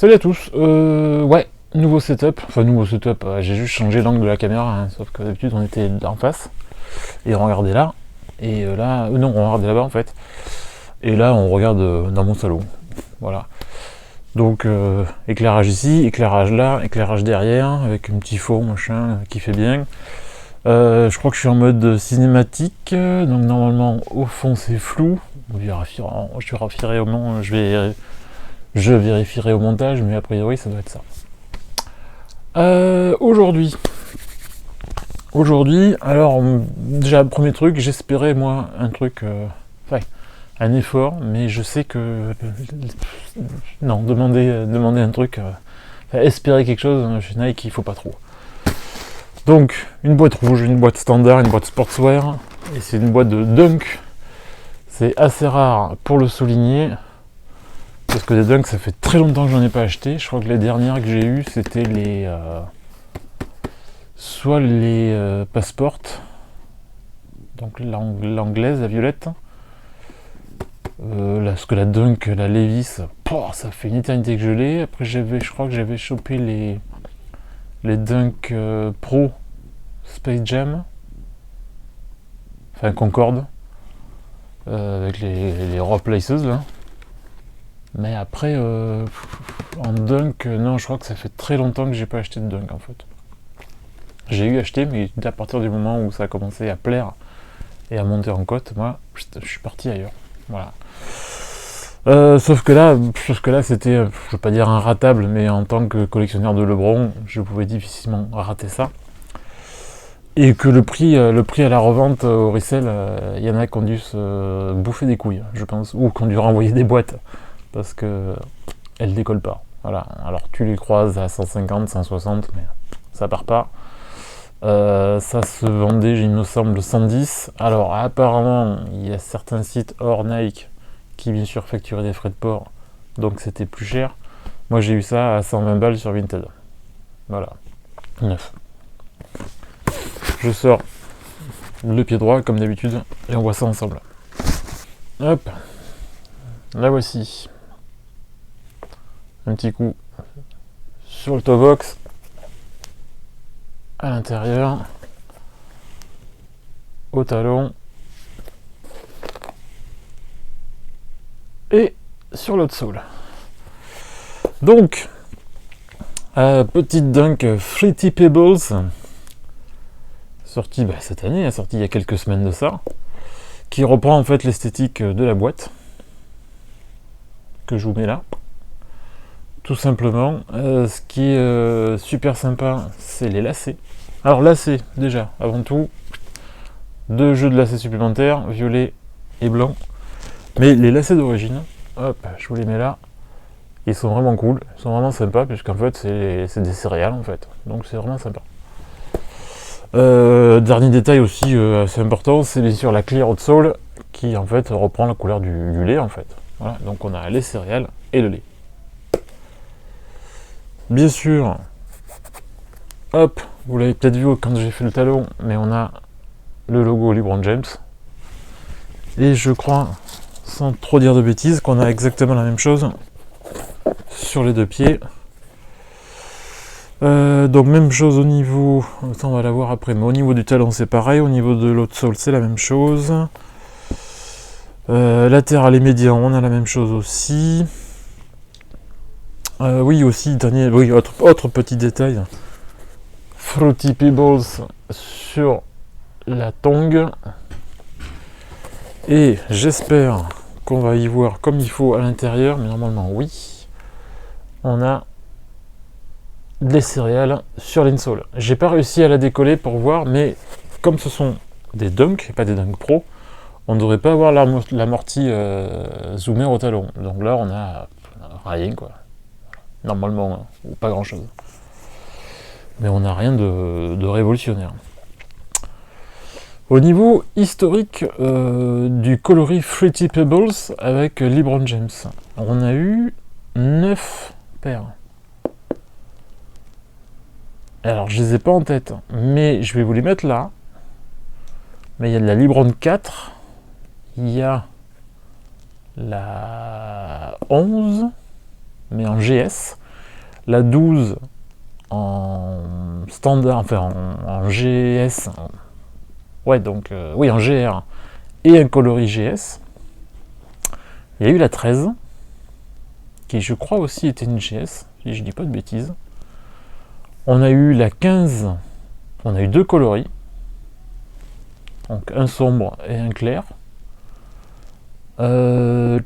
Salut à tous, ouais, nouveau setup, j'ai juste changé l'angle de la caméra, hein, sauf que d'habitude on était en face, et on regardait là, et là, non, on regardait là-bas en fait, et là on regarde dans mon salon, voilà. Donc éclairage ici, éclairage là, éclairage derrière, avec un petit fond, machin, qui fait bien. Je crois que je suis en mode cinématique, donc normalement au fond c'est flou, je vérifierai au montage, mais a priori ça doit être ça. Aujourd'hui, alors déjà premier truc, j'espérais moi un truc, un effort, mais je sais que non, demander un truc, espérer quelque chose chez Nike, il faut pas trop. Donc une boîte rouge, une boîte standard, une boîte sportswear, et c'est une boîte de Dunk. C'est assez rare pour le souligner. Parce que des Dunks, ça fait très longtemps que j'en ai pas acheté. Je crois que les dernières que j'ai eues, c'était soit les Passport, donc l'anglaise, la violette. Parce que la Dunk, la Levi's, ça fait une éternité que je l'ai. Après, je crois que j'avais chopé les Dunk Pro Space Jam, enfin Concorde, avec les Raw Places là. Mais après, en Dunk, non, je crois que ça fait très longtemps que j'ai pas acheté de Dunk en fait. J'ai eu acheté, mais à partir du moment où ça a commencé à plaire et à monter en cote, moi, je suis parti ailleurs. Voilà. Sauf que là, c'était, je veux pas dire un ratable, mais en tant que collectionneur de LeBron, je pouvais difficilement rater ça. Et que le prix à la revente au resell, il y en a qui ont dû se bouffer des couilles, je pense, ou qui ont dû renvoyer des boîtes. Parce que elle décolle pas. Voilà. Alors tu les croises à 150, 160, mais ça part pas. Ça se vendait, il me semble, 110. Alors apparemment, il y a certains sites hors Nike qui bien sûr facturaient des frais de port, donc c'était plus cher. Moi j'ai eu ça à 120 balles sur Vinted. Voilà. Neuf. Je sors le pied droit comme d'habitude et on voit ça ensemble. Hop. La voici. Un petit coup sur le toe box à l'intérieur, au talon et sur l'autre sole. Donc, petite Dunk Fruity Pebbles, sortie cette année, sortie il y a quelques semaines de ça, qui reprend en fait l'esthétique de la boîte que je vous mets là. Tout simplement, ce qui est super sympa, c'est les lacets. Alors lacets, déjà, avant tout, 2 jeux de lacets supplémentaires, violet et blanc. Mais les lacets d'origine, hop, je vous les mets là. Ils sont vraiment cool, ils sont vraiment sympas, puisqu'en fait c'est des céréales en fait. Donc c'est vraiment sympa. Dernier détail aussi assez important, c'est bien sûr la clear outsole, qui en fait reprend la couleur du lait en fait. Voilà, donc on a les céréales et le lait. Bien sûr, hop, vous l'avez peut-être vu quand j'ai fait le talon, mais on a le logo LeBron James. Et je crois, sans trop dire de bêtises, qu'on a exactement la même chose sur les deux pieds. Donc même chose au niveau, ça on va la voir après, mais au niveau du talon c'est pareil, au niveau de l'autre sole c'est la même chose. Latéral et médian, on a la même chose aussi. Oui, aussi, autre petit détail. Fruity Pebbles sur la tongue. Et j'espère qu'on va y voir comme il faut à l'intérieur, mais normalement oui. On a des céréales sur l'insole. J'ai pas réussi à la décoller pour voir, mais comme ce sont des Dunk, et pas des Dunk Pro, on ne devrait pas avoir l'amorti zoomé au talon. Donc là, on a rien quoi. Normalement, ou pas grand chose. Mais on n'a rien de révolutionnaire. Au niveau historique du coloris Fruity Pebbles avec LeBron James, on a eu 9 paires. Alors je les ai pas en tête, mais je vais vous les mettre là. Mais il y a de la LeBron 4, il y a la 11, mais en GS. la 12 en standard, enfin en GS, ouais donc oui en GR et un coloris GS. Il y a eu la 13 qui je crois aussi était une GS, si je dis pas de bêtises. On a eu la 15, on a eu deux coloris, donc un sombre et un clair. Après,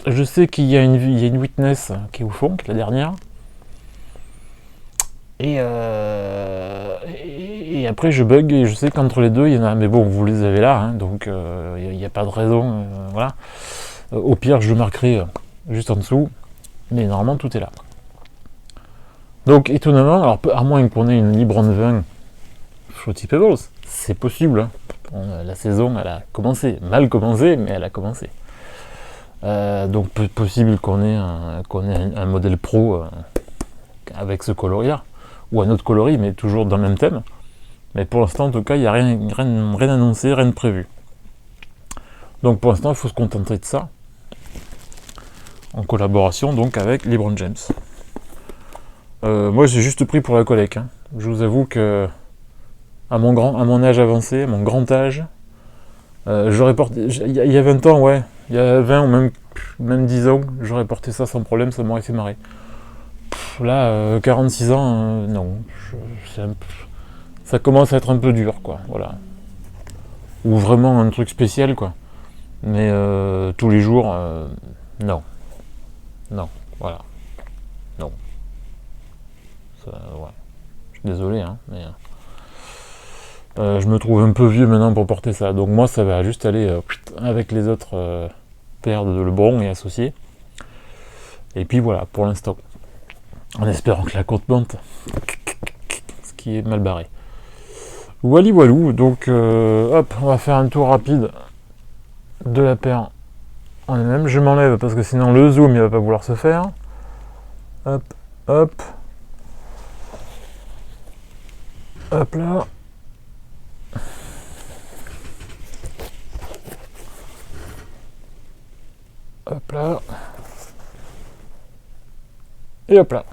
je sais qu'il y a une Witness qui est au fond, qui est la dernière. Et après, je bug et je sais qu'entre les deux, il y en a. Mais bon, vous les avez là, hein, donc il n'y a pas de raison. Voilà. Au pire, je le marquerai juste en dessous. Mais normalement, tout est là. Donc, étonnamment, alors à moins qu'on ait une Libran 20 Fruity Pebbles, c'est possible. Hein. La saison, elle a commencé. Mal commencé, mais elle a commencé. Donc, possible qu'on ait un modèle pro avec ce coloris-là. Ou un autre coloris, mais toujours dans le même thème. Mais pour l'instant, en tout cas, il n'y a rien annoncé, rien de prévu. Donc, pour l'instant, il faut se contenter de ça. En collaboration, donc, avec LeBron James. Moi, j'ai juste pris pour la collecte. Hein. Je vous avoue que à mon âge avancé, à mon grand âge, j'aurais porté. Il y a 20 ans, ouais. Il y a 20 ou même 10 ans, j'aurais porté ça sans problème, ça m'aurait fait marrer. Là, 46 ans, non. Ça commence à être un peu dur, quoi. Voilà. Ou vraiment un truc spécial, quoi. Mais tous les jours, non. Non, voilà. Non. Ça, ouais. Je suis désolé, hein, mais je me trouve un peu vieux maintenant pour porter ça. Donc moi, ça va juste aller avec les autres paires de LeBron et associés. Et puis voilà, pour l'instant. En espérant que la côte monte. Ce qui est mal barré. Wally Walou, donc hop, on va faire un tour rapide de la paire en elle-même. Je m'enlève parce que sinon le zoom il va pas vouloir se faire. Hop, hop. Hop là. Hop là. Et hop là.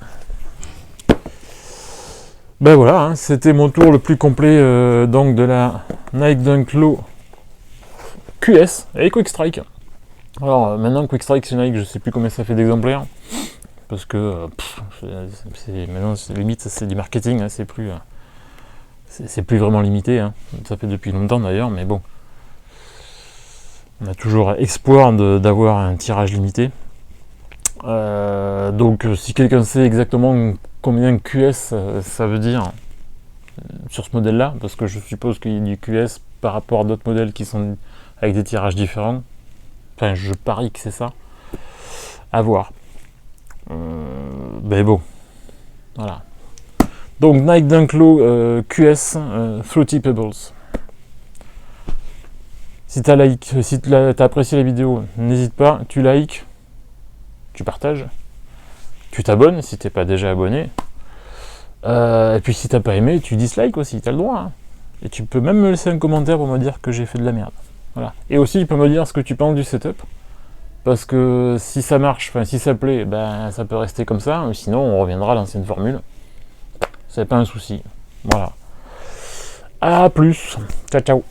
Ben voilà, hein, c'était mon tour le plus complet donc de la Nike Dunk Low QS et Quick Strike. Alors maintenant Quick Strike c'est Nike, je sais plus combien ça fait d'exemplaires parce que maintenant c'est limite c'est du marketing, hein, c'est plus vraiment limité. Hein. Ça fait depuis longtemps d'ailleurs, mais bon, on a toujours espoir d'avoir un tirage limité. Donc si quelqu'un sait exactement combien QS ça veut dire sur ce modèle là, parce que je suppose qu'il y a du QS par rapport à d'autres modèles qui sont avec des tirages différents, enfin je parie que c'est ça, à voir. Ben bon, voilà. Donc Nike Dunk Low QS Fruity Pebbles. Si t'as apprécié la vidéo, n'hésite pas, tu likes, tu partages, tu t'abonnes si t'es pas déjà abonné. Et puis si t'as pas aimé, tu dislikes aussi, t'as le droit. Hein. Et tu peux même me laisser un commentaire pour me dire que j'ai fait de la merde. Voilà. Et aussi tu peux me dire ce que tu penses du setup. Parce que si ça marche, enfin si ça plaît, ben ça peut rester comme ça, sinon on reviendra à l'ancienne formule. C'est pas un souci. Voilà. A plus. Ciao ciao.